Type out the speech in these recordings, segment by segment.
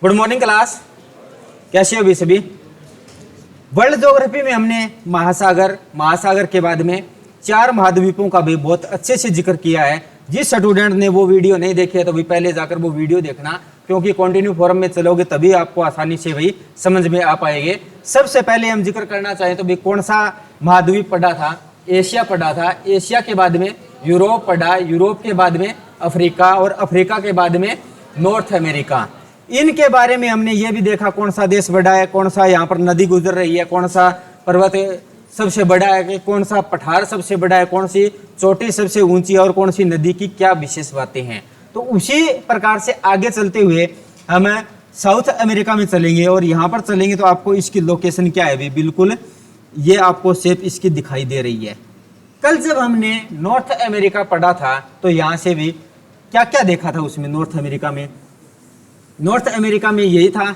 Good morning class, कैसे हो भी सभी। वर्ल्ड ज्योग्राफी में हमने महासागर के बाद में 4 महाद्वीपों का भी बहुत अच्छे से जिक्र किया है। जिस स्टूडेंट ने वो वीडियो नहीं देखी है तो भी पहले जाकर वो वीडियो देखना, क्योंकि कंटिन्यू फॉरम में चलोगे तभी आपको आसानी से वही समझ में आ पाएंगे। सबसे पहले हम जिक्र करना चाहें तो भी कौन सा महाद्वीप पढ़ा था? एशिया पढ़ा था। एशिया के बाद में यूरोप पढ़ा, यूरोप के बाद में अफ्रीका और अफ्रीका के बाद में नॉर्थ अमेरिका। इनके बारे में हमने ये भी देखा कौन सा देश बड़ा है, कौन सा यहाँ पर नदी गुजर रही है, कौन सा पर्वत सबसे बड़ा है, कि कौन सा पठार सबसे बड़ा है, कौन सी चोटी सबसे ऊंची है और कौन सी नदी की क्या विशेष बातें हैं। तो उसी प्रकार से आगे चलते हुए हम साउथ अमेरिका में चलेंगे और यहाँ पर चलेंगे तो आपको इसकी लोकेशन क्या है भी बिल्कुल ये आपको शेप इसकी दिखाई दे रही है। कल जब हमने नॉर्थ अमेरिका पढ़ा था तो यहाँ से भी क्या क्या देखा था उसमें। नॉर्थ अमेरिका में यही था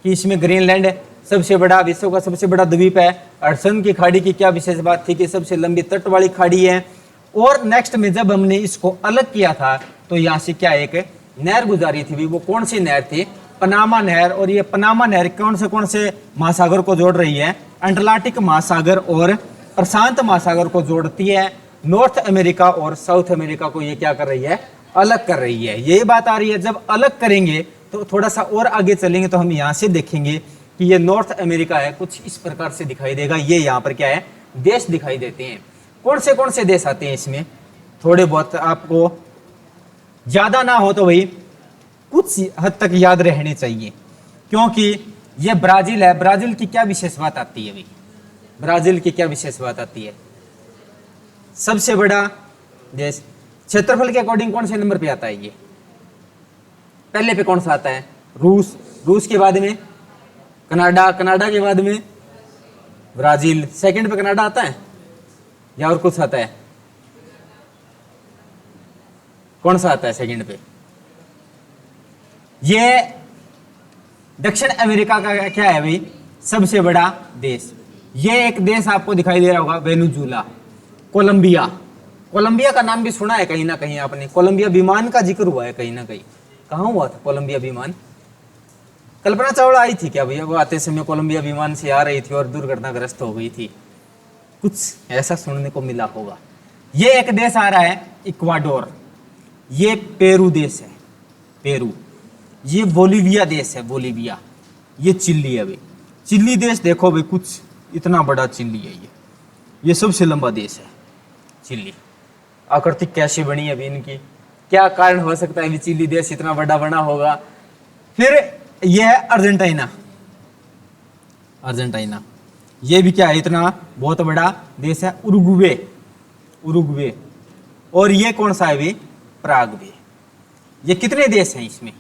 कि इसमें ग्रीनलैंड सबसे बड़ा, विश्व का सबसे बड़ा द्वीप है। हडसन की खाड़ी की क्या विशेष बात थी कि सबसे लंबी तट वाली खाड़ी है। और नेक्स्ट में जब हमने इसको अलग किया था तो यहाँ से क्या एक नहर गुजारी थी, वो कौन सी नहर थी? पनामा नहर। और ये पनामा नहर कौन से महासागर को जोड़ रही है? अटलांटिक महासागर और प्रशांत महासागर को जोड़ती है। नॉर्थ अमेरिका और साउथ अमेरिका को ये क्या कर रही है? अलग कर रही है। यही बात आ रही है। जब अलग करेंगे तो थोड़ा सा और आगे चलेंगे तो हम यहाँ से देखेंगे कि ये नॉर्थ अमेरिका है, कुछ इस प्रकार से दिखाई देगा। ये यहाँ पर क्या है? देश दिखाई देते हैं। कौन से देश आते हैं इसमें? थोड़े बहुत आपको ज्यादा ना हो तो भाई कुछ हद तक याद रहने चाहिए, क्योंकि ये ब्राजील है। ब्राजील की क्या विशेष बात आती है भाई? ब्राजील की क्या विशेष बात आती है? सबसे बड़ा देश। क्षेत्रफल के अकॉर्डिंग कौन से नंबर पे आता है ये? पहले पे कौन सा आता है? रूस के बाद में कनाडा के बाद में ब्राजील। सेकंड पे कनाडा आता है या और कुछ आता है? कौन सा आता है सेकंड पे? ये दक्षिण अमेरिका का क्या है भाई? सबसे बड़ा देश। ये एक देश आपको दिखाई दे रहा होगा, वेनेजुला। कोलंबिया का नाम भी सुना है कहीं ना कहीं आपने। कोलंबिया विमान का जिक्र हुआ है कहीं ना कहीं। कहाँ हुआ था कोलंबिया विमान? कल्पना चावला आई थी क्या भैया? वो आते समय कोलंबिया विमान से आ रही थी और दुर्घटनाग्रस्त हो गई थी, कुछ ऐसा सुनने को मिला होगा। ये एक देश आ रहा है इक्वाडोर। ये पेरू देश है, पेरू। ये बोलीविया देश है, बोलीविया। ये चिली है भाई। चिली देश देखो भाई, कुछ इतना बड़ा चिली है ये सबसे लंबा देश है चिली। आकृति कैसे बनी है अभी इनकी? क्या कारण हो सकता है चिली देश इतना बड़ा बना होगा? फिर यह है अर्जेंटीना। ये भी क्या है? इतना बहुत बड़ा देश है। उरुग्वे। और ये कौन सा है भी? पराग्वे। ये कितने देश हैं इसमें?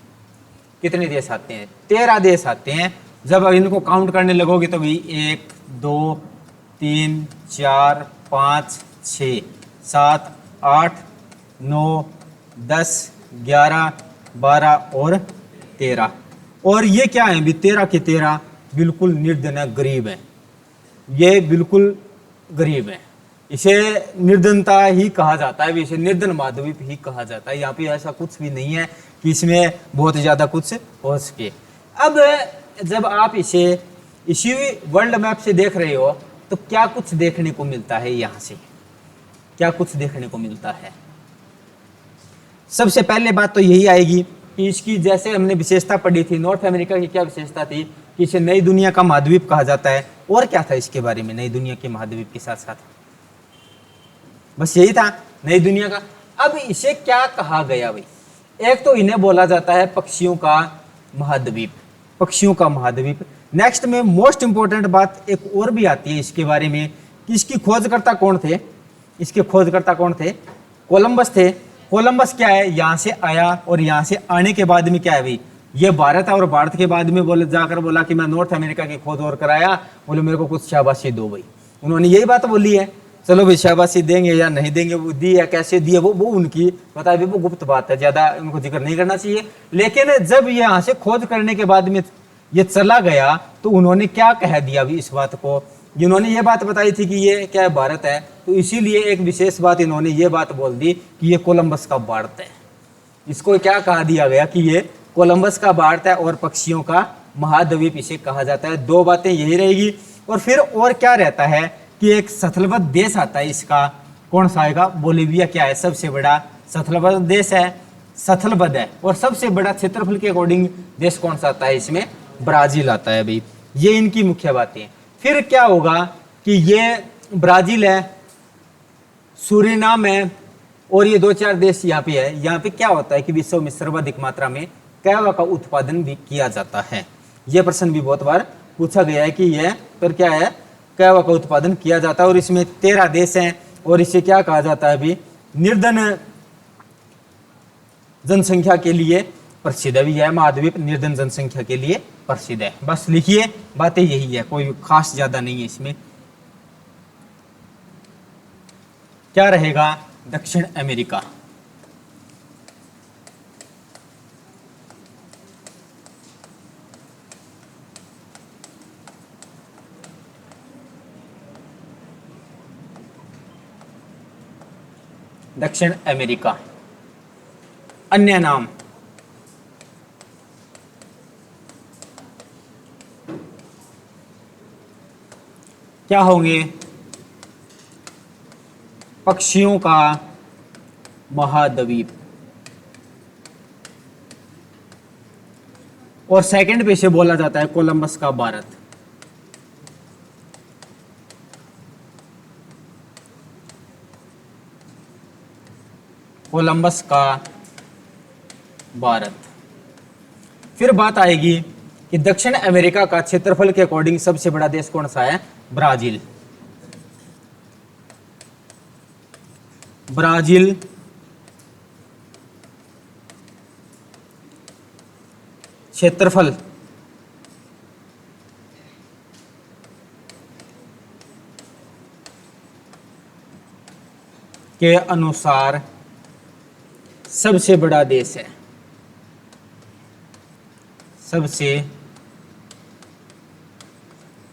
कितने देश आते हैं? 13 देश आते हैं। जब इनको काउंट करने लगोगे तो भी 1 2 3 4 5 6 7 8 9 10 11 12 और 13। और ये क्या है भी? 13 के 13 बिल्कुल निर्धन है, गरीब है। ये बिल्कुल गरीब है। इसे निर्धनता ही कहा जाता है, इसे निर्धन महाद्वीप ही कहा जाता है। यहाँ पे ऐसा कुछ भी नहीं है कि इसमें बहुत ज्यादा कुछ हो सके। अब जब आप इसे इसी वर्ल्ड मैप से देख रहे हो तो क्या कुछ देखने को मिलता है? यहाँ से क्या कुछ देखने को मिलता है? सबसे पहले बात तो यही आएगी कि इसकी, जैसे हमने विशेषता पढ़ी थी, नॉर्थ अमेरिका की क्या विशेषता थी कि इसे नई दुनिया का महाद्वीप कहा जाता है। और क्या था इसके बारे में नई दुनिया के महाद्वीप के साथ साथ? बस यही था नई दुनिया का। अब इसे क्या कहा गया भाई? एक तो इन्हें बोला जाता है पक्षियों का महाद्वीप, पक्षियों का महाद्वीप। नेक्स्ट में मोस्ट इंपोर्टेंट बात एक और भी आती है इसके बारे में कि इसकी खोजकर्ता कौन थे? इसके खोजकर्ता कौन थे? कोलंबस थे। कोलंबस क्या है? यहाँ से आया और यहाँ से आने के बाद में क्या है भाई? ये भारत है और भारत के बाद में बोला कि मैं नॉर्थ अमेरिका की खोज और कराया। बोले मेरे को कुछ शाबाशी दो भाई। उन्होंने यही बात बोली है। चलो भाई शाबाशी देंगे या नहीं देंगे, वो दी है कैसे दी है वो उनकी पता है, वो गुप्त बात है, ज्यादा उनको जिक्र नहीं करना चाहिए। लेकिन जब ये यहाँ से खोज करने के बाद में ये चला गया तो उन्होंने क्या कह दिया भी इस बात को? जिन्होंने ये बात बताई थी कि ये क्या भारत है, तो इसीलिए एक विशेष बात इन्होंने ये बात बोल दी कि ये कोलंबस का भारत है। इसको क्या कहा दिया गया कि ये कोलंबस का भारत है और पक्षियों का महाद्वीप इसे कहा जाता है। दो बातें यही रहेगी। और फिर और क्या रहता है कि एक सथलबद्ध देश आता है इसका, कौन सा आएगा? बोलीविया क्या है? सबसे बड़ा सथलबद्ध देश है, सथलबद्ध है। और सबसे बड़ा क्षेत्रफल के अकॉर्डिंग देश कौन सा आता है इसमें? ब्राजील आता है भाई। ये इनकी मुख्य बातें। फिर क्या होगा कि ये ब्राजील है, सूरीनाम है और ये 2-4 देश यहाँ पे है। यहाँ पे क्या होता है कि विश्व में सर्वाधिक मात्रा में कहवा का उत्पादन भी किया जाता है। यह प्रश्न भी बहुत बार पूछा गया है कि यह पर क्या है? कहवा का उत्पादन किया जाता है। और इसमें 13 देश हैं और इसे क्या कहा जाता है अभी? निर्धन जनसंख्या के लिए प्रसिद्ध है भी। यह महाद्वीप निर्धन जनसंख्या के लिए प्रसिद्ध है। बस लिखिए, बातें यही है, कोई खास ज्यादा नहीं है इसमें। क्या रहेगा? दक्षिण अमेरिका। दक्षिण अमेरिका। अन्य नाम क्या होंगे? पक्षियों का महाद्वीप। और सेकंड पे इसे बोला जाता है कोलंबस का भारत। कोलंबस का भारत। फिर बात आएगी कि दक्षिण अमेरिका का क्षेत्रफल के अकॉर्डिंग सबसे बड़ा देश कौन सा है? ब्राजील। ब्राजील क्षेत्रफल के अनुसार सबसे बड़ा देश है। सबसे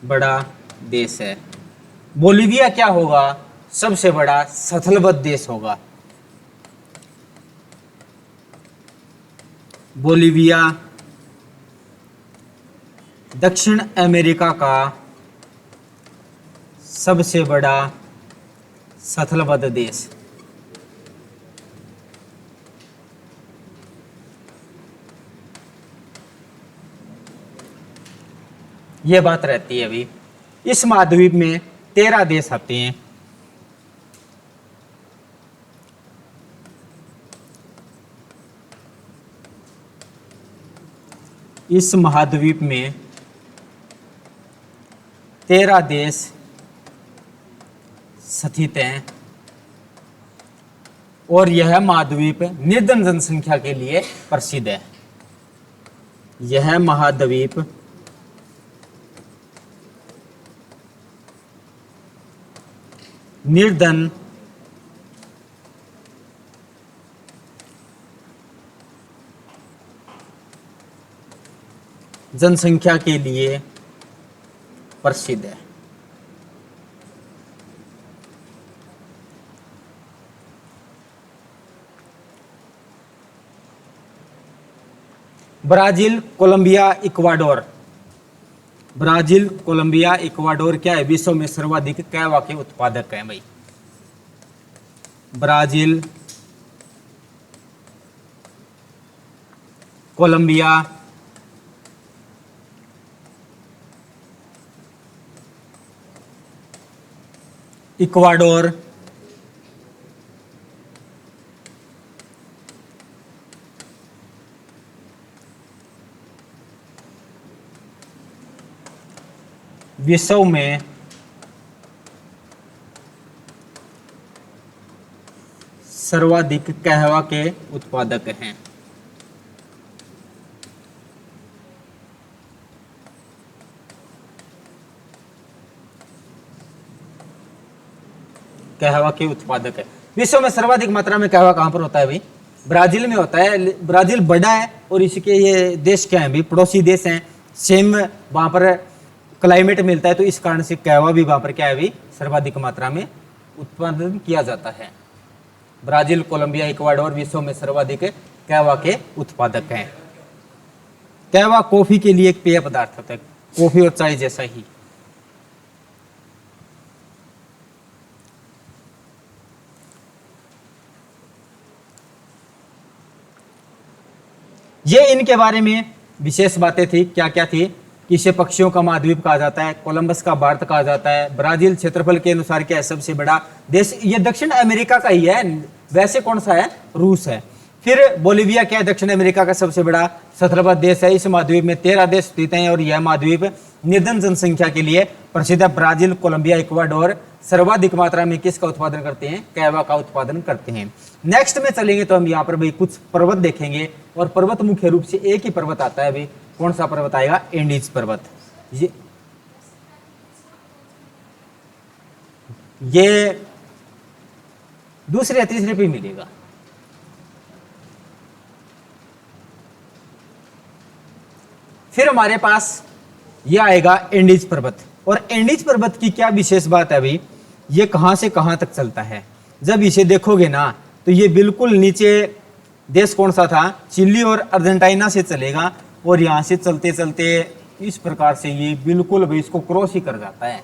बड़ा देश है। बोलीविया क्या होगा? सबसे बड़ा सथलबद्ध देश होगा। बोलीविया दक्षिण अमेरिका का सबसे बड़ा सथलबद्ध देश। यह बात रहती है अभी। इस महाद्वीप में 13 देश आते हैं। इस महाद्वीप में 13 देश स्थित हैं और यह महाद्वीप निर्धन जनसंख्या के लिए प्रसिद्ध है। यह महाद्वीप निर्धन जनसंख्या के लिए प्रसिद्ध है। Brazil, Colombia, Ecuador. Brazil, Colombia, Ecuador क्या है? विश्व में सर्वाधिक कहवा के उत्पादक हैं भाई। ब्राजील, कोलंबिया, इक्वाडोर, विश्व में सर्वाधिक कहवा के उत्पादक हैं। कहवा के उत्पादक है। विश्व में सर्वाधिक मात्रा में कहवा कहां पर होता है भाई? ब्राजील में होता है। ब्राजील बड़ा है और इसके ये देश क्या है भाई? पड़ोसी देश हैं। सेम वहां पर क्लाइमेट मिलता है, तो इस कारण से कहवा भी वहां पर क्या है भाई? सर्वाधिक मात्रा में उत्पादन किया जाता है। ब्राजील, कोलंबिया, इक्वाडोर विश्व में सर्वाधिक कहवा के उत्पादक हैं। कहवा कॉफी के लिए एक पेय पदार्थ होता है, कॉफी और चाय जैसा ही। ये इनके बारे में विशेष बातें थी। क्या क्या थी कि इसे पक्षियों का महाद्वीप कहा जाता है, कोलंबस का भारत कहा जाता है, ब्राजील क्षेत्रफल के अनुसार क्या है सबसे बड़ा देश, ये दक्षिण अमेरिका का ही है, वैसे कौन सा है, रूस है। फिर बोलिविया क्या है, दक्षिण अमेरिका का सबसे बड़ा सतलबद्ध देश है। इस महाद्वीप में 13 देश स्थित हैं और यह महाद्वीप निर्धन जनसंख्या के लिए प्रसिद्ध है। ब्राजील, कोलंबिया, इक्वाडोर सर्वाधिक मात्रा में किसका उत्पादन करते हैं, कहवा का उत्पादन करते हैं। नेक्स्ट में चलेंगे तो हम यहाँ पर भाई कुछ पर्वत देखेंगे, और पर्वत मुख्य रूप से एक ही पर्वत आता है भाई, कौन सा पर्वत आएगा, एंडीज पर्वत। ये दूसरे या तीसरे पे मिलेगा। फिर हमारे पास ये आएगा एंडीज पर्वत, और एंडीज पर्वत की क्या विशेष बात है भाई, ये कहां से कहां तक चलता है। जब इसे देखोगे ना तो ये बिल्कुल नीचे देश कौन सा था, चिली और अर्जेंटीना से चलेगा, और यहां से चलते चलते इस प्रकार से ये बिल्कुल भाई इसको क्रॉस ही कर जाता है।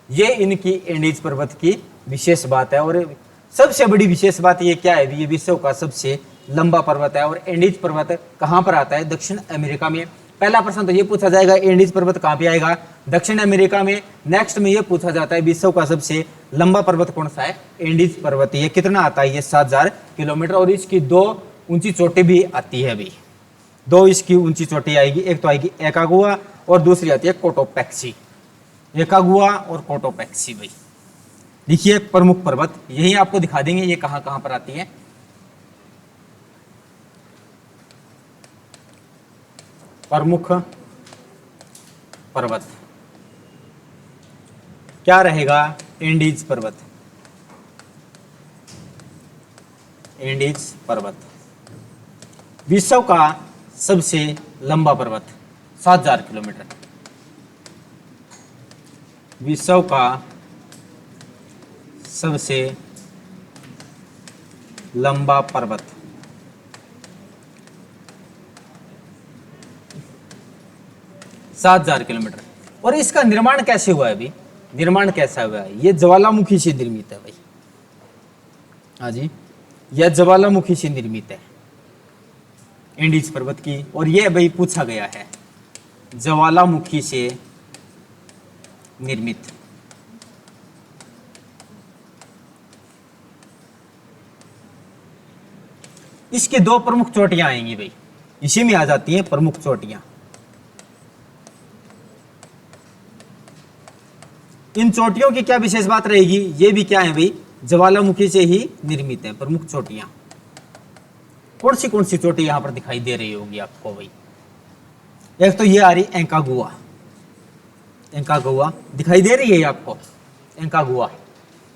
ये इनकी एंडीज पर्वत की विशेष बात है। और सबसे बड़ी विशेष बात ये क्या है, ये विश्व का सबसे लंबा पर्वत है। और एंडीज पर्वत कहां पर आता है, दक्षिण अमेरिका में। पहला प्रश्न तो ये पूछा जाएगा, एंडीज पर्वत कहां पे आएगा, दक्षिण अमेरिका में। नेक्स्ट में ये पूछा जाता है विश्व का सबसे लंबा पर्वत कौन सा है, एंडीज पर्वत। ये कितना आता है, ये 7000 किलोमीटर, और इसकी 2 ऊंची चोटी भी आती है अभी, 2 इसकी ऊंची चोटी आएगी। एक तो आएगी एकागुआ और दूसरी आती है कोटोपैक्सी। एकागुआ और कोटोपैक्सी भाई देखिए प्रमुख पर्वत, यही आपको दिखा देंगे ये कहां कहां पर आती है। प्रमुख पर्वत क्या रहेगा, एंडीज पर्वत। एंडीज पर्वत विश्व का सबसे लंबा पर्वत, 7000 किलोमीटर। विश्व का सबसे लंबा पर्वत, 7000 किलोमीटर। और इसका निर्माण कैसे हुआ है अभी, निर्माण कैसा हुआ है, ये ज्वालामुखी से निर्मित है भाई। हाँ जी, यह ज्वालामुखी से निर्मित है एंडीज पर्वत की। और यह भाई पूछा गया है, ज्वालामुखी से निर्मित। इसकी 2 प्रमुख चोटियां आएंगी भाई, इसी में आ जाती हैं प्रमुख चोटियां। इन चोटियों की क्या विशेष बात रहेगी, ये भी क्या है भाई, ज्वालामुखी से ही निर्मित है प्रमुख चोटियां। कौन सी चोटी यहां पर दिखाई दे रही होगी आपको भाई, एक तो ये आ रही एंकागुआ। एंकागुआ दिखाई दे रही है आपको, एंकागुआ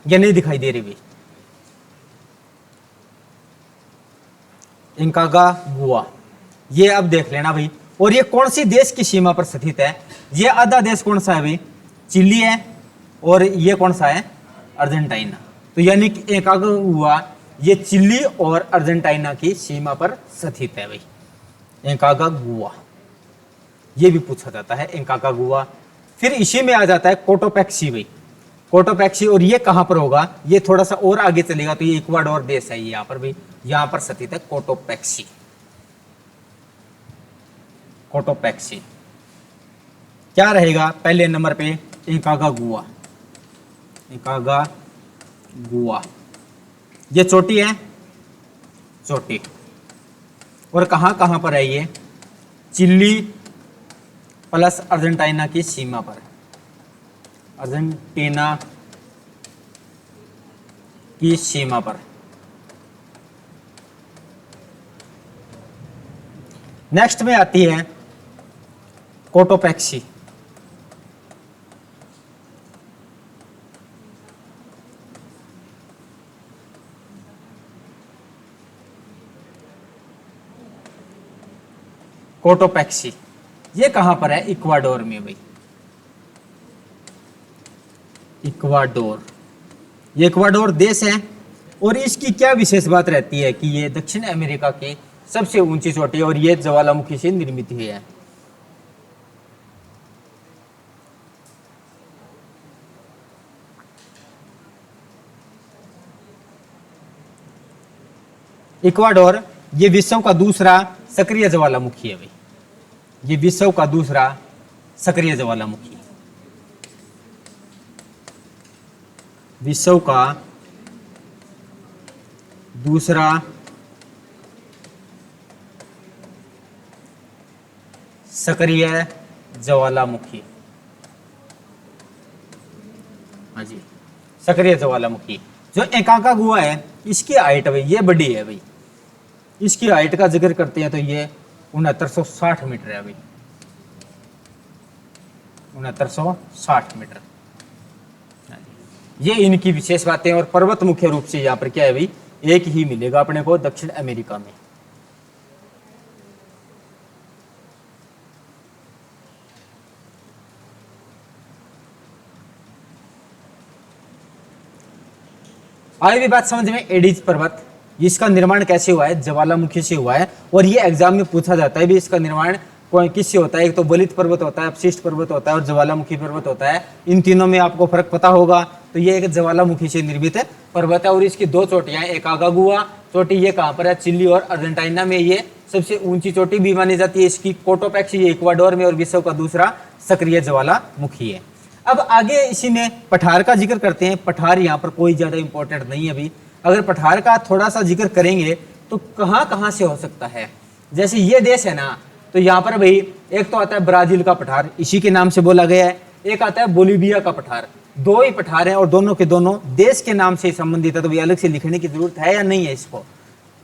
ये नहीं दिखाई दे रही भाई, एंकागुआ ये अब देख लेना भाई। और ये कौन सी देश की सीमा पर स्थित है, ये आधा देश कौन सा है भाई, चिली है, और ये कौन सा है, अर्जेंटीना। तो यानी कि एंकागुआ ये चिली और अर्जेंटीना की सीमा पर स्थित है भाई, एंकागुआ। ये भी पूछा जाता है एंकागुआ। फिर इसी में आ जाता है कोटोपैक्सी भाई, कोटोपैक्सी। और ये कहां पर होगा, ये थोड़ा सा और आगे चलेगा तो ये इक्वाडोर देश है, यहाँ पर भाई, यहाँ पर स्थित है कोटोपैक्सी। कोटोपैक्सी क्या रहेगा, पहले नंबर पे एंकागुआ। एंकागुआ ये चोटी है, चोटी। और कहां कहां पर है ये, चिली प्लस अर्जेंटीना की सीमा पर, अर्जेंटीना की सीमा पर। नेक्स्ट में आती है कोटोपैक्सी। कोटोपैक्सी ये कहां पर है, इक्वाडोर में भाई, इक्वाडोर। ये इक्वाडोर देश है। और इसकी क्या विशेष बात रहती है कि ये दक्षिण अमेरिका की सबसे ऊंची चोटी है, और ये ज्वालामुखी से निर्मित हुई है। इक्वाडोर ये विश्व का दूसरा सक्रिय ज्वालामुखी है भाई, ये विश्व का दूसरा सक्रिय ज्वालामुखी, विश्व का दूसरा सक्रिय ज्वालामुखी। हाँ जी, सक्रिय ज्वालामुखी। जो एकाकागुआ है इसकी हाइट भाई ये बड़ी है भाई, इसकी हाइट का जिक्र करते हैं तो ये 6960 मीटर है भाई, 6960 मीटर। ये इनकी विशेष बातें। और पर्वत मुख्य रूप से यहाँ पर क्या है भाई, एक ही मिलेगा अपने को दक्षिण अमेरिका में। आगे भी बात समझ में, एडिज पर्वत, इसका निर्माण कैसे हुआ है, ज्वालामुखी से हुआ है। और ये एग्जाम में पूछा जाता है भी इसका निर्माण किससे होता है। एक तो बलित पर्वत होता है, अपशिष्ट पर्वत होता है और ज्वालामुखी पर्वत होता है। इन तीनों में आपको फर्क पता होगा। तो ये एक ज्वालामुखी से निर्मित पर्वत है और इसकी दो चोटियां, एक आगागुआ चोटी, ये कहाँ पर है, चिली और अर्जेंटीना में ये सबसे ऊंची चोटी भी मानी जाती है। इसकी कोटोपैक्स ये इक्वाडोर में और विश्व का दूसरा सक्रिय ज्वालामुखी है। अब आगे इसी में पठार का जिक्र करते हैं। पठार यहाँ पर कोई ज्यादा इंपॉर्टेंट नहीं है अभी। अगर पठार का थोड़ा सा जिक्र करेंगे तो कहाँ कहाँ से हो सकता है, जैसे ये देश है ना, तो यहाँ पर भाई एक तो आता है ब्राजील का पठार, इसी के नाम से बोला गया है। एक आता है बोलीविया का पठार। दो ही पठार हैं और दोनों के दोनों देश के नाम से संबंधित है। तो भाई अलग से लिखने की जरूरत है या नहीं है, इसको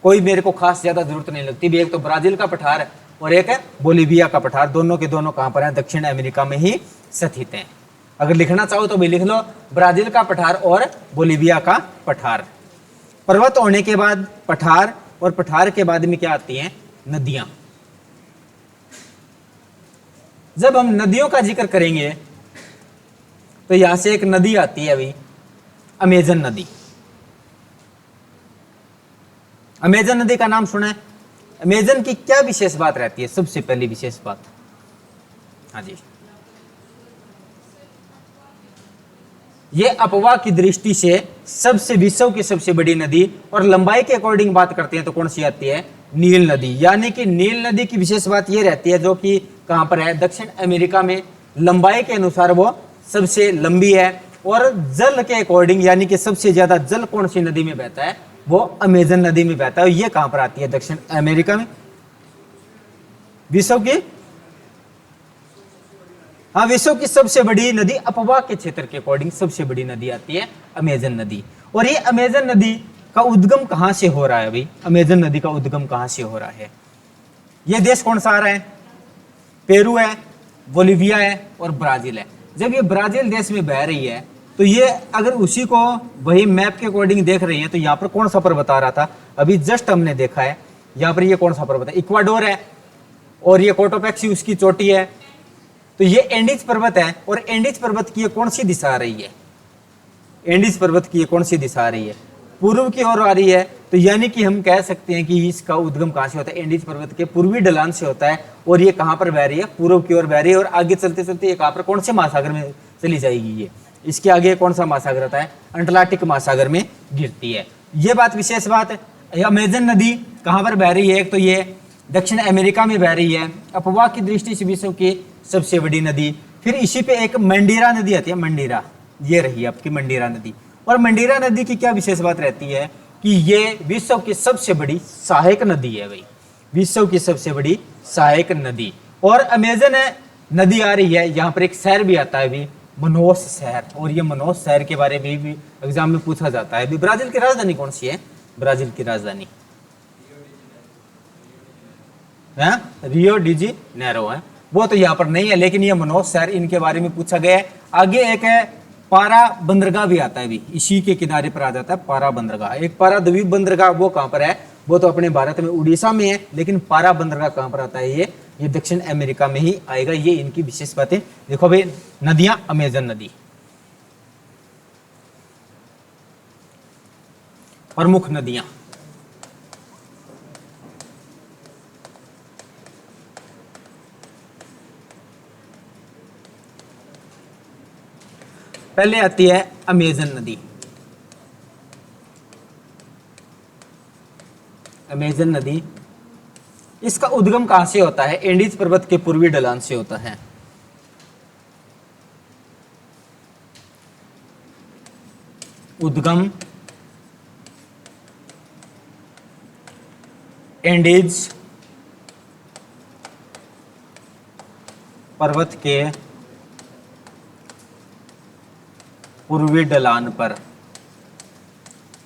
कोई मेरे को खास ज्यादा जरूरत नहीं लगती। एक तो ब्राजील का पठार और एक है बोलीविया का पठार। दोनों के दोनों कहाँ पर है, दक्षिण अमेरिका में ही स्थित हैं। अगर लिखना चाहो तो भी लिख लो, ब्राजील का पठार और बोलीविया का पठार। पर्वत होने के बाद पठार, और पठार के बाद में क्या आती हैं, नदियां। जब हम नदियों का जिक्र करेंगे तो यहां से एक नदी आती है अभी, अमेजन नदी। अमेजन नदी का नाम सुना है। अमेजन की क्या विशेष बात रहती है, सबसे पहली विशेष बात, हाँ जी, ये अपवाह की दृष्टि से सबसे विश्व की सबसे बड़ी नदी। और लंबाई के अकॉर्डिंग बात करते हैं तो कौन सी आती है, नील नदी। यानी कि नील नदी की विशेष बात ये रहती है, जो कि कहां पर है, दक्षिण अमेरिका में। लंबाई के अनुसार वो सबसे लंबी है। और जल के अकॉर्डिंग यानी कि सबसे ज्यादा जल कौन सी नदी में बहता है, वो अमेजन नदी में बहता है। ये कहां पर आती है, दक्षिण अमेरिका में। विश्व की, हाँ, विश्व की सबसे बड़ी नदी अपवाह के क्षेत्र के अकॉर्डिंग सबसे बड़ी नदी आती है अमेजन नदी। और ये अमेजन नदी का उद्गम कहां से हो रहा है भाई, अमेजन नदी का उद्गम कहां से हो रहा है। ये देश कौन सा आ रहा है, पेरू है, बोलीविया है और ब्राजील है। जब ये ब्राजील देश में बह रही है तो ये अगर उसी को वही मैप के अकॉर्डिंग देख रही है तो यहाँ पर कौन सा पर्वत आ रहा था, अभी जस्ट हमने देखा है। यहाँ पर ये कौन सा पर्वत है, इक्वाडोर है और ये कोटोपैक्सी उसकी चोटी है। तो ये एंडीज पर्वत है और एंडीज पर्वत की ये कौन सी दिशा आ रही है, एंडीज पर्वत की ये कौन सी दिशा आ रही है, पूर्व की ओर आ रही है। तो यानी कि हम कह सकते हैं कि इसका उद्गम कहां से होता है, एंडीज पर्वत के पूर्वी ढलान से होता है। और ये कहां पर बह रही है, पूर्व की ओर बह रही है। और आगे चलते चलते ये कहां पर, कौन से महासागर में चली जाएगी, ये इसके आगे कौन सा महासागर आता है, अंटार्कटिक महासागर में गिरती है। ये बात विशेष बात है। अमेजन नदी कहां पर बह रही है, एक तो ये दक्षिण अमेरिका में बह रही है, अपवाह की दृष्टि से विश्व की सबसे बड़ी नदी। फिर इसी पे एक मंडीरा नदी आती है, मंडीरा, ये रही आपकी मंडीरा नदी। और मंडीरा नदी की क्या विशेष बात रहती है कि ये विश्व की सबसे बड़ी सहायक नदी है भाई, विश्व की सबसे बड़ी सहायक नदी। और अमेजन नदी आ रही है, यहाँ पर एक शहर भी आता है भी, मनोस शहर। और ये मनोस शहर के बारे में भी एग्जाम में पूछा जाता है। ब्राजील की राजधानी कौन सी है, ब्राजील की राजधानी रियो डी जेनेरो है, वो तो यहाँ पर नहीं है। लेकिन ये मनोस शहर, इनके बारे में पूछा गया है। आगे एक है पारा बंदरगाह भी आता है भी, इसी के किनारे पर आ जाता है पारा बंदरगाह। एक पारा द्वीप बंदरगाह वो कहां पर है, वो तो अपने भारत में उड़ीसा में है। लेकिन पारा बंदरगाह कहां पर आता है, ये दक्षिण अमेरिका में ही आएगा। ये इनकी विशेष बातें। देखो भाई, नदियां, अमेजन नदी, प्रमुख नदियां, पहले आती है अमेजन नदी। अमेजन नदी, इसका उद्गम कहां से होता है? एंडीज पर्वत के पूर्वी ढलान से होता है। उद्गम एंडीज पर्वत के पूर्वी ढलान पर।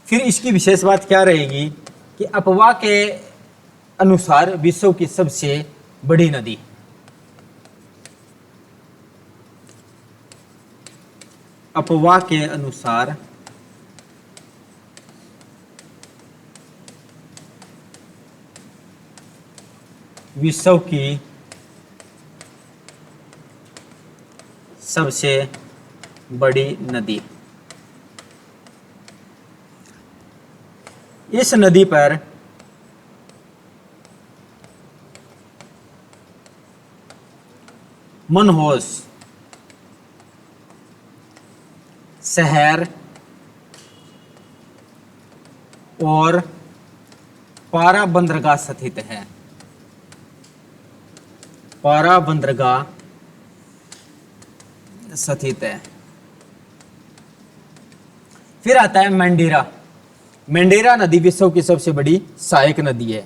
फिर इसकी विशेष बात क्या रहेगी कि अपवा के अनुसार विश्व की सबसे बड़ी नदी। अपवा के अनुसार विश्व की सबसे बड़ी नदी। इस नदी पर मनहोस शहर और पारा बंदरगाह स्थित है। पारा बंदरगाह स्थित है। फिर आता है मंडेरा। मंडेरा नदी विश्व की सबसे बड़ी सहायक नदी है।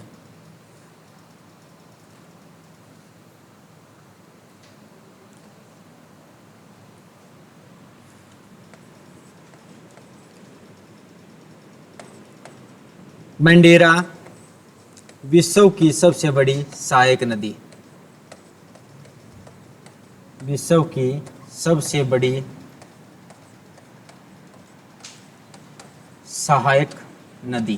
मंडेरा विश्व की सबसे बड़ी सहायक नदी। विश्व की सबसे बड़ी सहायक नदी।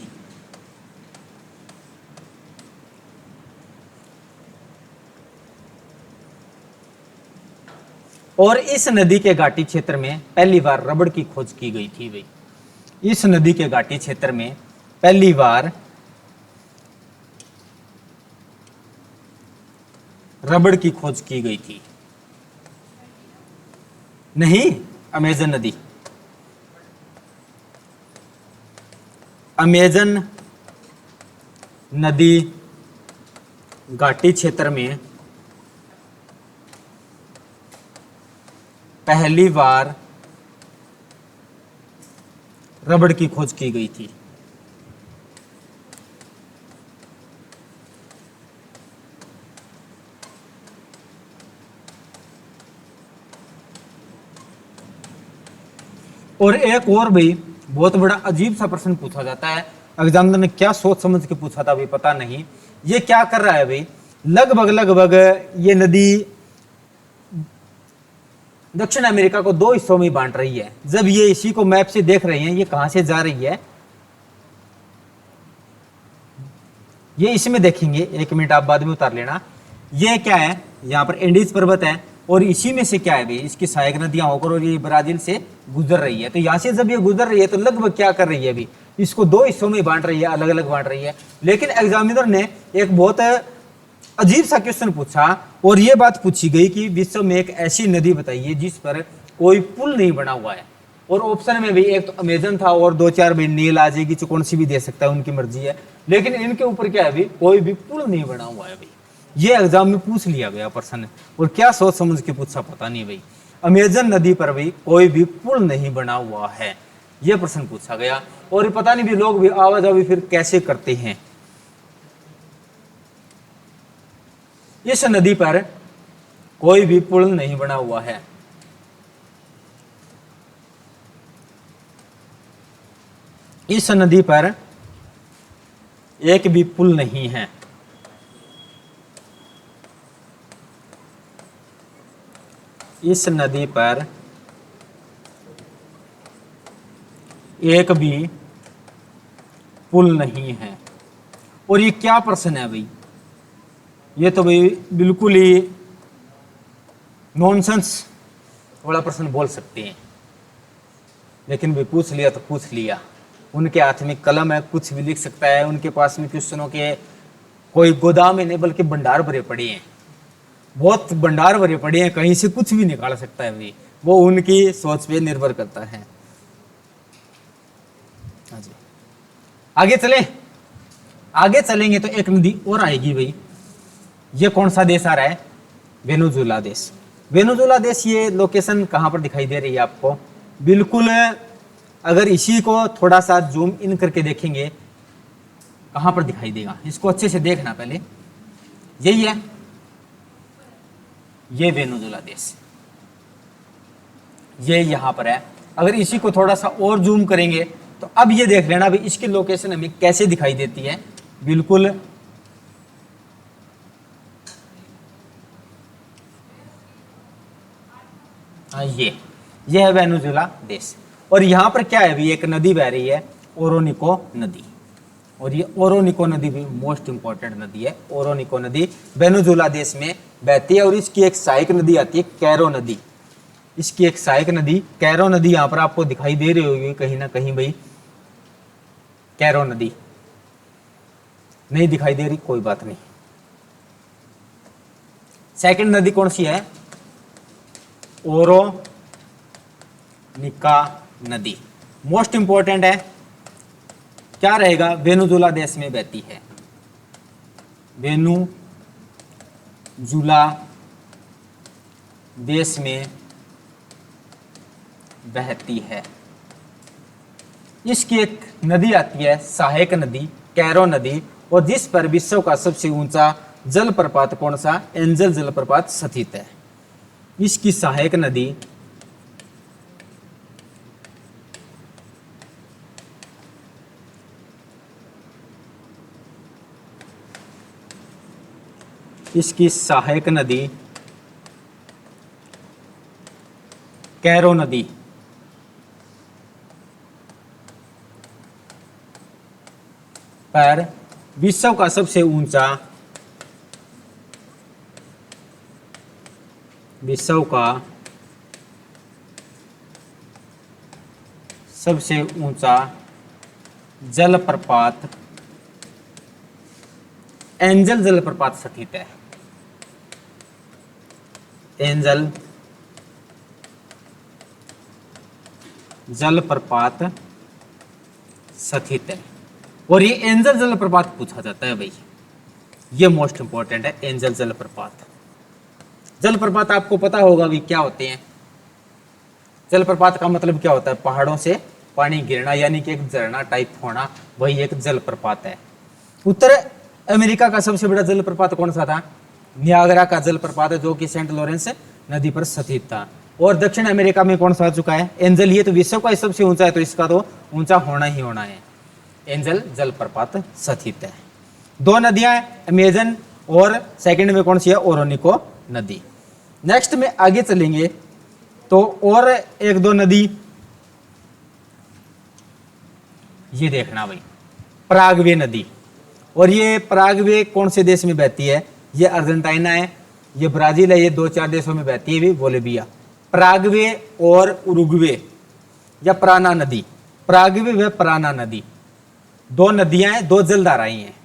और इस नदी के घाटी क्षेत्र में पहली बार रबड़ की खोज की गई थी भाई। इस नदी के घाटी क्षेत्र में पहली बार रबड़ की खोज की गई थी। नहीं, अमेजन नदी। अमेजन नदी घाटी क्षेत्र में पहली बार रबड़ की खोज की गई थी। और एक और भी बहुत बड़ा अजीब सा प्रश्न पूछा जाता है, एग्जामिनर ने क्या सोच समझ के पूछा था भाई पता नहीं। ये क्या कर रहा है भाई, लगभग ये नदी दक्षिण अमेरिका को दो हिस्सों में बांट रही है। जब ये इसी को मैप से देख रहे हैं ये कहां से जा रही है, ये इसमें देखेंगे। एक मिनट आप बाद में उतार लेना। ये क्या है, यहाँ पर एंडीज पर्वत है और इसी में से क्या है भाई, इसकी सहायक नदियां होकर और ये ब्राजील से गुजर रही है। तो यहाँ से जब ये गुजर रही है तो लगभग क्या कर रही है अभी, इसको दो हिस्सों में बांट रही है, अलग अलग बांट रही है। लेकिन एग्जामिनर ने एक बहुत अजीब सा क्वेश्चन पूछा और ये बात पूछी गई कि विश्व में एक ऐसी नदी बताइए जिस पर कोई पुल नहीं बना हुआ है। और ऑप्शन में भी एक तो अमेजन था और दो चार भी नील आ जाएगी, जो कौन सी भी दे सकता है, उनकी मर्जी है। लेकिन इनके ऊपर क्या है भाई, कोई भी पुल नहीं बना हुआ है भाई। ये एग्जाम में पूछ लिया गया प्रश्न, और क्या सोच समझ के पूछा पता नहीं भाई। अमेजन नदी पर भी कोई भी पुल नहीं बना हुआ है, यह प्रश्न पूछा गया। और पता नहीं भी लोग भी आवाजाही फिर कैसे करते हैं। इस नदी पर कोई भी पुल नहीं बना हुआ है। इस नदी पर एक भी पुल नहीं है। इस नदी पर एक भी पुल नहीं है। और ये क्या प्रश्न है भाई, ये तो भाई बिल्कुल ही नॉनसेंस वाला प्रश्न बोल सकते हैं। लेकिन भाई पूछ लिया तो पूछ लिया। उनके हाथ में कलम है, कुछ भी लिख सकता है। उनके पास में क्वेश्चनों के कोई गोदाम ही नहीं बल्कि भंडार भरे पड़े हैं, बहुत भंडार भरे पड़े हैं, कहीं से कुछ भी निकाल सकता है भाई। वो उनकी सोच पे निर्भर करता है। हाँ जी, आगे चले। आगे चलेंगे तो एक नदी और आएगी भाई। ये कौन सा देश आ रहा है? वेनेजुएला देश। वेनेजुएला देश, ये लोकेशन कहाँ पर दिखाई दे रही है आपको? बिल्कुल, अगर इसी को थोड़ा सा जूम इन करके देखेंगे कहाँ पर दिखाई देगा, इसको अच्छे से देखना पहले। यही है, ये वेनेजुएला देश, ये यहां पर है। अगर इसी को थोड़ा सा और जूम करेंगे तो अब ये देख लेना भाई इसकी लोकेशन हमें कैसे दिखाई देती है। बिल्कुल ये है वेनेजुएला देश। और यहां पर क्या है भी, एक नदी बह रही है, ओरोनिको नदी। और ये ओरोनिको नदी भी मोस्ट इंपॉर्टेंट नदी है। ओरोनिको नदी वेनेजुएला देश में बहती है और इसकी एक सहायक नदी आती है, कैरो नदी। इसकी एक सहायक नदी कैरो नदी यहां पर आपको दिखाई दे रही होगी कहीं ना कहीं भाई। कैरो नदी नहीं दिखाई दे रही, कोई बात नहीं। सेकंड नदी कौन सी है? ओरोनिका नदी, मोस्ट इंपॉर्टेंट है। क्या रहेगा? वेनेजुएला देश में बहती है, वेनेजुएला देश में बहती है। इसकी एक नदी आती है, सहायक नदी, कैरो नदी, और जिस पर विश्व का सबसे ऊंचा जलप्रपात कौन सा? एंजल जलप्रपात स्थित है। इसकी सहायक नदी कैरो नदी पर विश्व का सबसे ऊंचा जलप्रपात एंजल जलप्रपात स्थित है। एंजल जलप्रपात स्थित है। और ये एंजल जलप्रपात पूछा जाता है भाई, ये मोस्ट इंपॉर्टेंट है। एंजल जलप्रपात, जलप्रपात आपको पता होगा भी क्या होते हैं। जलप्रपात का मतलब क्या होता है? पहाड़ों से पानी गिरना, यानी कि एक झरना टाइप होना, वही एक जलप्रपात है। उत्तर अमेरिका का सबसे बड़ा जलप्रपात कौन सा था? नियाग्रा का जलप्रपात है, जो कि सेंट लॉरेंस नदी पर स्थित था। और दक्षिण अमेरिका में कौन सा आ चुका है? एंजल। ये तो विश्व का सबसे ऊंचा है, तो इसका तो ऊंचा होना ही होना है। एंजल जलप्रपात स्थित है। दो नदियां हैं, अमेजन, और सेकंड में कौन सी है? ओरोनिको नदी। नेक्स्ट में आगे चलेंगे तो और एक दो नदी, ये देखना भाई, पराग्वे नदी। और ये पराग्वे कौन से देश में बहती है? ये अर्जेंटीना है, ये ब्राजील है, ये दो चार देशों में बहती है भी, बोलिविया। पराग्वे और उरुग्वे, या प्राना नदी। पराग्वे व प्राना नदी, दो नदियां हैं, दो जलधाराएं हैं,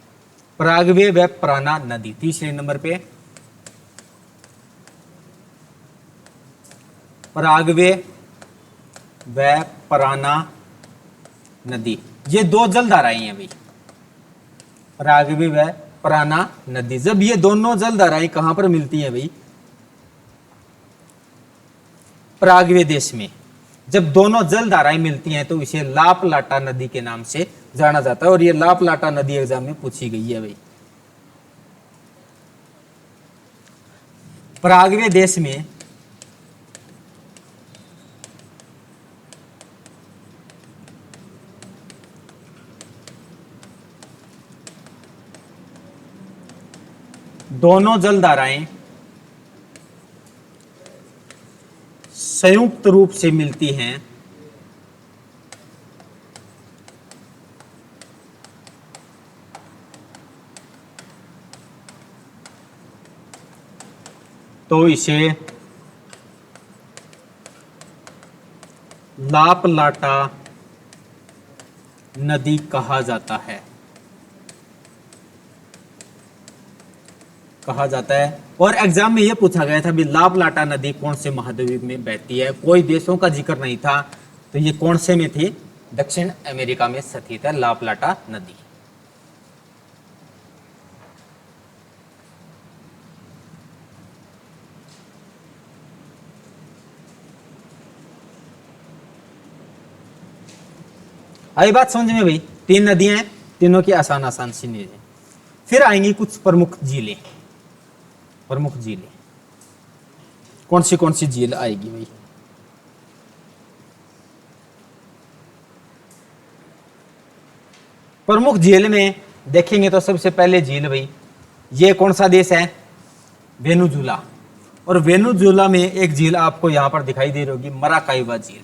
पराग्वे व प्राना नदी। तीसरे नंबर पे पराग्वे व प्राना नदी, ये दो जलधाराएं हैं भाई, पराग्वे व प्राना नदी। जब ये दोनों जलधाराएं कहां पर मिलती हैं भाई? पराग्वे देश में। जब दोनों जलधाराएं मिलती हैं तो इसे लापलाटा नदी के नाम से जाना जाता है। और ये लापलाटा नदी एग्जाम में पूछी गई है भाई। पराग्वे देश में दोनों जलधाराएं संयुक्त रूप से मिलती हैं तो इसे लापलाटा नदी कहा जाता है। और एग्जाम में यह पूछा गया था भी लापलाटा नदी कौन से महाद्वीप में बहती है? कोई देशों का जिक्र नहीं था, तो ये कौन से में थी? दक्षिण अमेरिका में स्थित है लापलाटा नदी। आई बात समझ में भाई? 3 नदियां हैं, तीनों की आसान आसान सी नीज है। फिर आएंगी कुछ प्रमुख झीलें। प्रमुख झीलें कौन सी झील आएगी भाई? प्रमुख झील में देखेंगे तो सबसे पहले झील भाई, ये कौन सा देश है? वेनेजुला। और वेनेजुला में एक झील आपको यहां पर दिखाई दे रही होगी, मराकाइबा झील।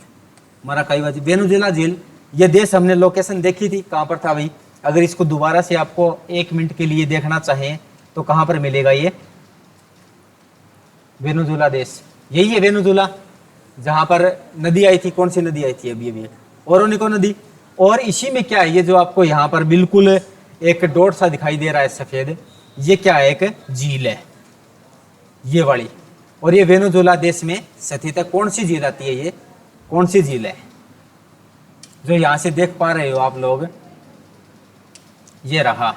मराकाइबा झील, वेनेजुला झील, ये देश हमने लोकेशन देखी थी, कहां पर था भाई? अगर इसको दोबारा से आपको 1 मिनट के लिए देखना चाहें तो कहां पर मिलेगा ये? वेनेजुला देश, यही है वेनेजुला, जहां पर नदी आई थी। कौन सी नदी आई थी? अभी ओरोनिको नदी। और इसी में क्या है, ये जो आपको यहाँ पर बिल्कुल एक डॉट सा दिखाई दे रहा है सफेद, ये क्या है? एक झील है ये वाली। और ये वेनेजुला देश में स्थित है। कौन सी झील आती है ये? कौन सी झील है जो यहां से देख पा रहे हो आप लोग? ये रहा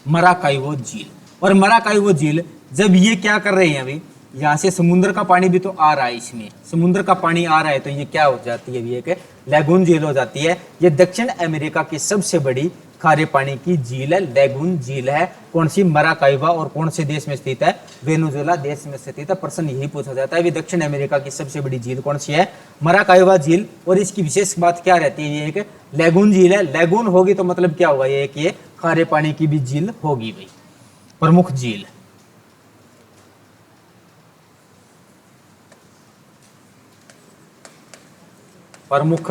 मराकाइबो झील। और मराकाइबो झील जब ये क्या कर रहे हैं अभी, यहाँ से समुद्र का पानी भी तो आ रहा है, इसमें समुद्र का पानी आ रहा है, तो ये क्या हो जाती है? ये लैगून झील हो जाती है। ये दक्षिण अमेरिका की सबसे बड़ी खारे पानी की झील है, लैगून झील है। कौन सी? मराकाइबा। और कौन से देश में स्थित है? वेनेजुला देश में स्थित है। प्रश्न यही पूछा जाता है, दक्षिण अमेरिका की सबसे बड़ी झील कौन सी है? मराकाइबा झील। और इसकी विशेष बात क्या रहती है? ये एक लैगून झील है। लैगून होगी तो मतलब क्या होगा? ये कि खारे पानी की भी झील होगी भाई, प्रमुख झील। प्रमुख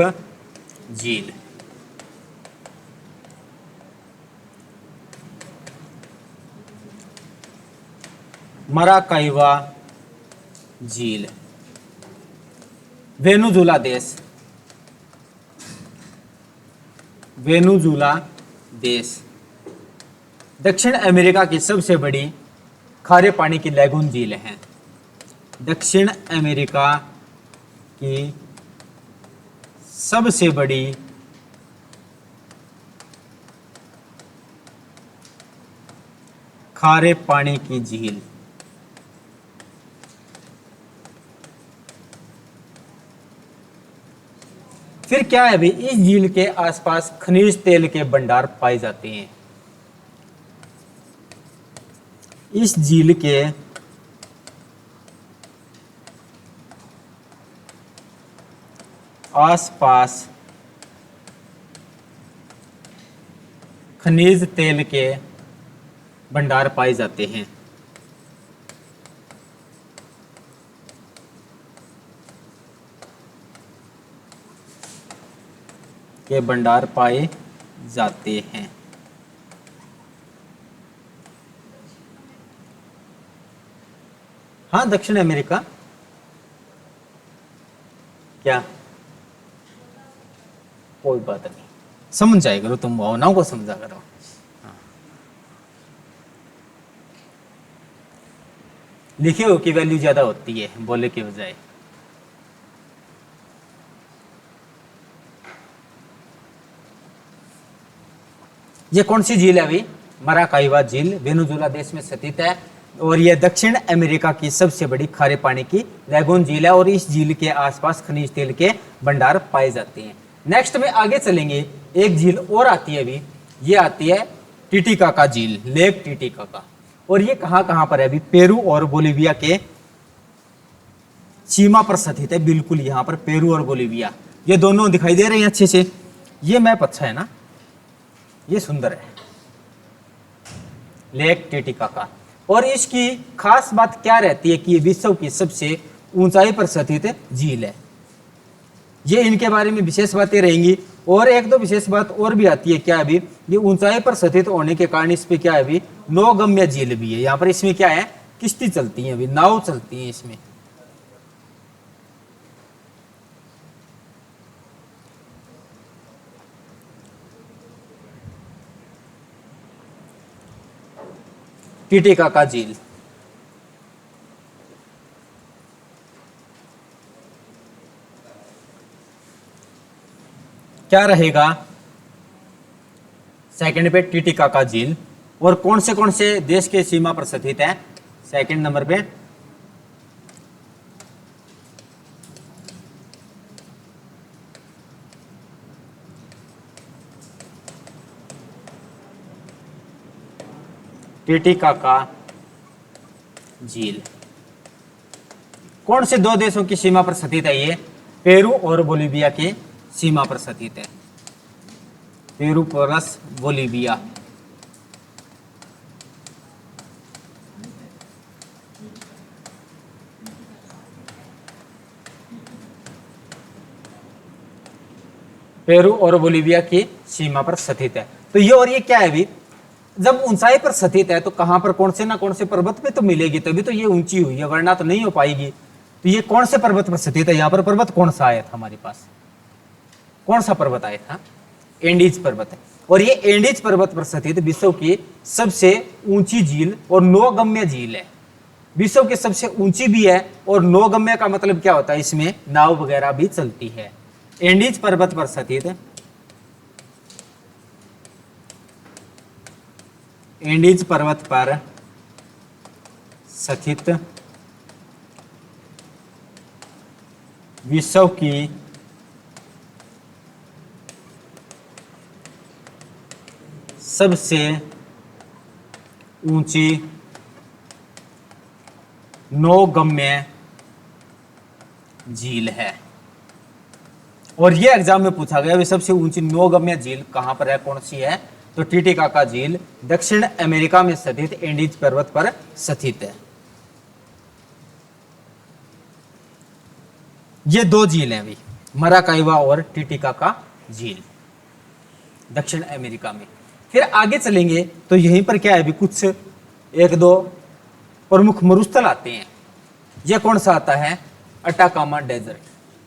झील, मराकाइबा झील, वेनेजुला देश, वेनेजुला देश दक्षिण अमेरिका की सबसे बड़ी खारे पानी की लैगून झील है। दक्षिण अमेरिका की सबसे बड़ी खारे पानी की झील। फिर क्या है भाई? इस झील के आसपास खनिज तेल के भंडार पाए जाते हैं। इस झील के आसपास खनिज तेल के भंडार पाए जाते हैं। के भंडार पाए जाते हैं। हाँ, दक्षिण अमेरिका। क्या? कोई बात नहीं, समझ जाए करो, तुम भावनाओं को समझा करो। हाँ। लिखे हो की वैल्यू ज्यादा होती है बोले के बजाय। ये कौन सी झील है अभी? मराकाइबा झील, वेनेजुला देश में स्थित है। और यह दक्षिण अमेरिका की सबसे बड़ी खारे पानी की लैगून झील है। और इस झील के आसपास खनिज तेल के भंडार पाए जाते हैं। नेक्स्ट में आगे चलेंगे, एक झील और आती है अभी, ये आती है टिटिकाका झील, लेक टिटिकाका। और ये कहां पर है अभी? पेरू और बोलिविया के सीमा पर स्थित है। बिल्कुल यहाँ पर पेरू और बोलिविया, ये दोनों दिखाई दे रहे हैं अच्छे से। ये मैप अच्छा है ना, ये सुंदर है, लेक टिटिकाका। और इसकी खास बात क्या रहती है कि ये विश्व की सबसे ऊंचाई पर स्थित झील है। ये इनके बारे में विशेष बातें रहेंगी। और एक दो विशेष बात और भी आती है, क्या है अभी? ये ऊंचाई पर स्थित होने के कारण इस पे क्या है अभी? नौगम्य झील भी है। यहाँ पर इसमें क्या है? किश्ती चलती है, अभी नाव चलती है इसमें। टिटिकाका झील, क्या रहेगा सेकंड पे? टिटिकाका झील। और कौन से देश के सीमा पर स्थित है सेकंड नंबर पे? टिटिकाका झील कौन से दो देशों की सीमा पर स्थित है? ये पेरू और बोलीविया की सीमा पर स्थित है। Peru plus Bolivia. पेरू और बोलीविया की सीमा पर स्थित है। तो ये और ये क्या है? अभी जब ऊंचाई पर स्थित है तो कहां पर कौन से ना कौन से पर्वत पे तो मिलेगी, तभी तो ये ऊंची हुई है, वरना तो नहीं हो पाएगी। तो ये कौन से पर्वत पर स्थित है? यहाँ पर पर्वत कौन सा आया था हमारे पास? कौन सा पर्वत आया था? एंडीज पर्वत है। और ये एंडीज पर्वत पर स्थित विश्व की सबसे ऊंची झील और नौगम्य झील है। विश्व की सबसे ऊंची भी है और नौगम्य का मतलब क्या होता है? इसमें नाव वगैरह भी चलती है। एंडीज पर्वत पर स्थित है, एंडीज पर्वत पर स्थित विश्व की सबसे ऊंची नौगम्य झील है। और ये एग्जाम में पूछा गया, सबसे ऊंची नौगम्य झील कहां पर है, कौन सी है? तो टिटिकाका झील दक्षिण अमेरिका में स्थित एंडीज पर्वत पर स्थित है। ये दो झील हैं अभी, मराकाइवा और टिटिकाका झील दक्षिण अमेरिका में। फिर आगे चलेंगे तो यहीं पर क्या है? अभी कुछ एक दो प्रमुख मरुस्थल आते हैं। ये कौन सा आता है? Atacama desert.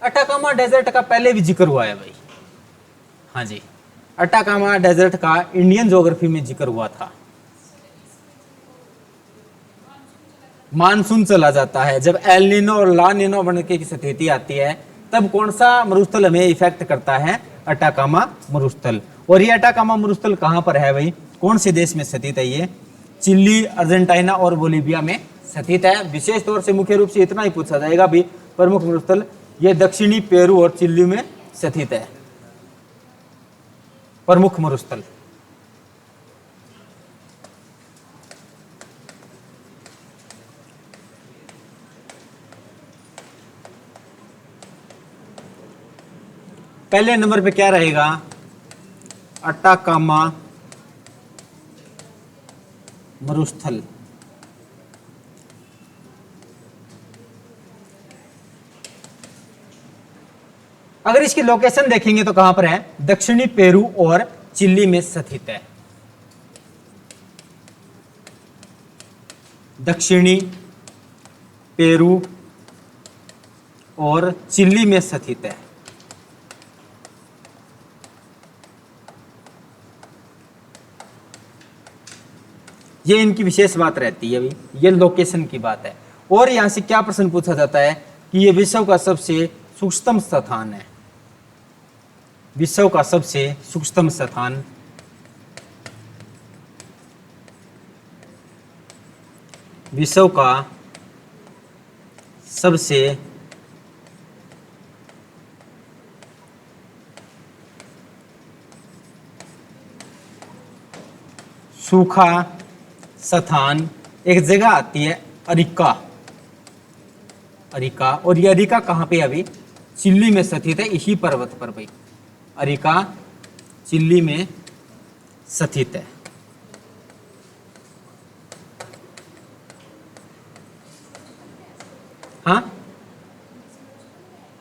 अटाकामा डेजर्ट का पहले भी जिक्र हुआ है भाई। हाँ जी, अटाकामा डेजर्ट का इंडियन ज्योग्राफी में जिक्र हुआ था। मानसून चला जाता है, जब एल नीनो और ला नीनो बनने की स्थिति आती है, तब कौन सा मरुस्थल हमें इफेक्ट करता है? अटाकामा मरुस्थल। और ये अटाकामा मरुस्थल कहां पर है भाई? कौन से देश में स्थित है? ये चिली, अर्जेंटीना और बोलीविया में स्थित है। विशेष तौर से मुख्य रूप से इतना ही पूछा जाएगा भी, प्रमुख मरुस्थल ये दक्षिणी पेरू और चिली में स्थित है। प्रमुख मरुस्थल पहले नंबर पे क्या रहेगा? अटाकामा मरुस्थल। अगर इसकी लोकेशन देखेंगे तो कहां पर है? दक्षिणी पेरू और चिली में स्थित है। दक्षिणी पेरू और चिली में स्थित है। ये इनकी विशेष बात रहती है अभी, ये लोकेशन की बात है। और यहां से क्या प्रश्न पूछा जाता है कि ये विश्व का सबसे सूक्ष्म स्थान है। विश्व का सबसे सूक्ष्म स्थान विश्व का सबसे सूखा स्थान एक जगह आती है अरिका। अरिका, और ये अरिका कहां पे? अभी चिली में स्थित है, इसी पर्वत पर भाई। अरिका चिली में स्थित है। हाँ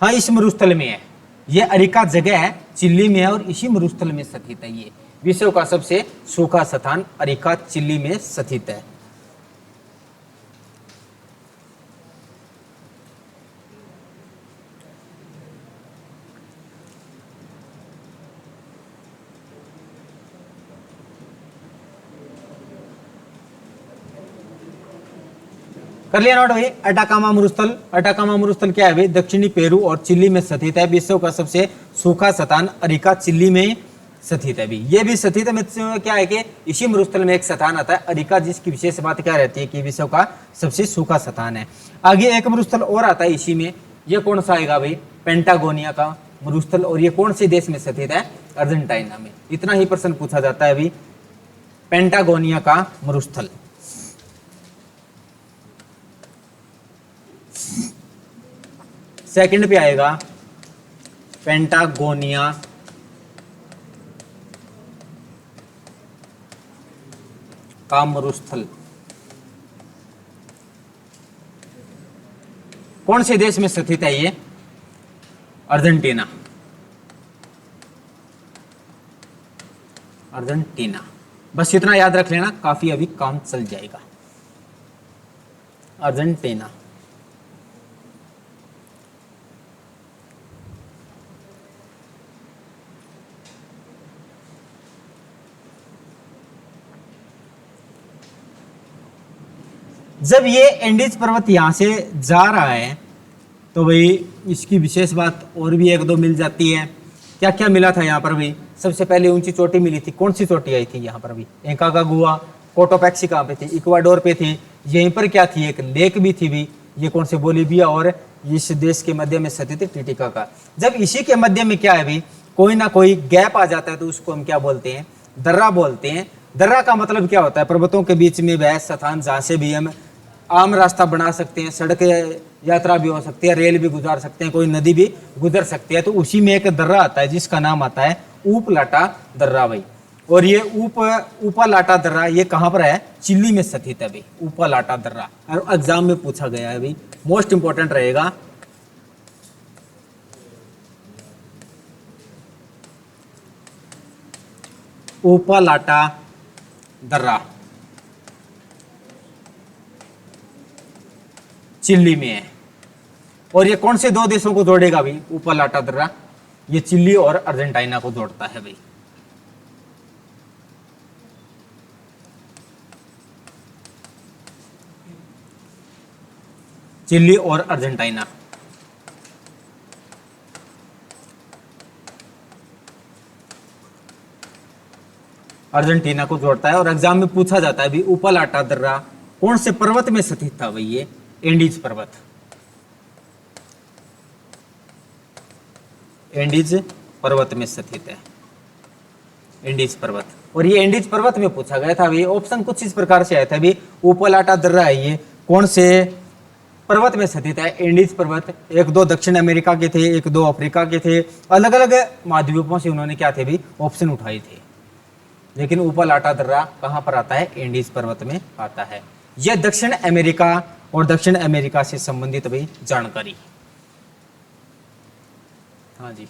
हाँ, इस मरुस्थल में है। ये अरिका जगह है, चिली में है और इसी मरुस्थल में स्थित है। ये विश्व का सबसे सूखा स्थान अरिका चिली में स्थित है। कर लिया नोट भाई? अटाकामा मरुस्थल। अटाकामा मरुस्थल क्या है भाई? दक्षिणी पेरू और चिली में स्थित है। विश्व का सबसे सूखा स्थान अरिका चिली में स्थित है। भी ये भी स्थित है मित्रों, क्या है कि इसी मरुस्थल में एक स्थान आता है अरिका, जिसकी विशेष बात क्या रहती है कि विश्व का सबसे सूखा स्थान है। आगे एक मरुस्थल और आता है इसी में, ये कौन सा आएगा भाई? पेंटागोनिया का मरुस्थल। और ये कौन से देश में स्थित है? अर्जेंटीना में। इतना ही प्रश्न पूछा जाता है अभी, पेंटागोनिया का मरुस्थल। सेकंड पे आएगा पेंटागोनिया, का मरुस्थल। कौन से देश में स्थित है ये? अर्जेंटीना। अर्जेंटीना, बस इतना याद रख लेना, काफी अभी काम चल जाएगा। अर्जेंटीना। जब ये एंडीज पर्वत यहां से जा रहा है तो भाई इसकी विशेष बात और भी एक दो मिल जाती है। क्या क्या मिला था यहाँ पर भाई? सबसे पहले ऊंची चोटी मिली थी। कौन सी चोटी आई थी यहाँ पर भी? इंकागुआ, कोटोपैक्सी कहाँ पे थी? इक्वाडोर पे थी। यहीं पर क्या थी? एक लेक भी थी भी। ये कौन से? बोलीविया और इस देश के मध्य में स्थित टिटिका का। जब इसी के मध्य में क्या है भाई, कोई ना कोई गैप आ जाता है तो उसको हम क्या बोलते हैं? दर्रा बोलते हैं। दर्रा का मतलब क्या होता है? पर्वतों के बीच में वह स्थान जहाँ से भी हम आम रास्ता बना सकते हैं, सड़क यात्रा भी हो सकती है, रेल भी गुजार सकते हैं, कोई नदी भी गुजर सकती है। तो उसी में एक दर्रा आता है जिसका नाम आता है ऊपलाटा दर्रा भाई। और ये ऊपलाटा दर्रा ये कहाँ पर है? चिली में स्थित है भाई, ऊपलाटा दर्रा। और एग्जाम में पूछा गया है भाई, मोस्ट इंपॉर्टेंट रहेगा। ऊपलाटा दर्रा चिली में है। और ये कौन से दो देशों को जोड़ेगा भाई? ऊपलाटा दर्रा ये चिली और अर्जेंटीना को जोड़ता है भाई। चिली और अर्जेंटीना। अर्जेंटीना को जोड़ता है। और एग्जाम में पूछा जाता है भी ऊपलाटा दर्रा कौन से पर्वत में स्थित था भाई? ये एंडीज पर्वत। एंडीज पर्वत में स्थित है, एंडीज पर्वत। और ये एंडीज पर्वत में पूछा गया था भाई। ऑप्शन कुछ इस प्रकार से आया था भाई, ऊपलाटा दर्रा है ये कौन से पर्वत में स्थित है? एंडीज पर्वत। एक दो दक्षिण अमेरिका के थे, एक दो अफ्रीका के थे, अलग अलग महाद्वीपों से उन्होंने क्या थे भी ऑप्शन उठाए थे। लेकिन ऊपलाटा दर्रा कहां पर आता है? एंडीज पर्वत में आता है। यह दक्षिण अमेरिका और दक्षिण अमेरिका से संबंधित भाई जानकारी। हाँ जी।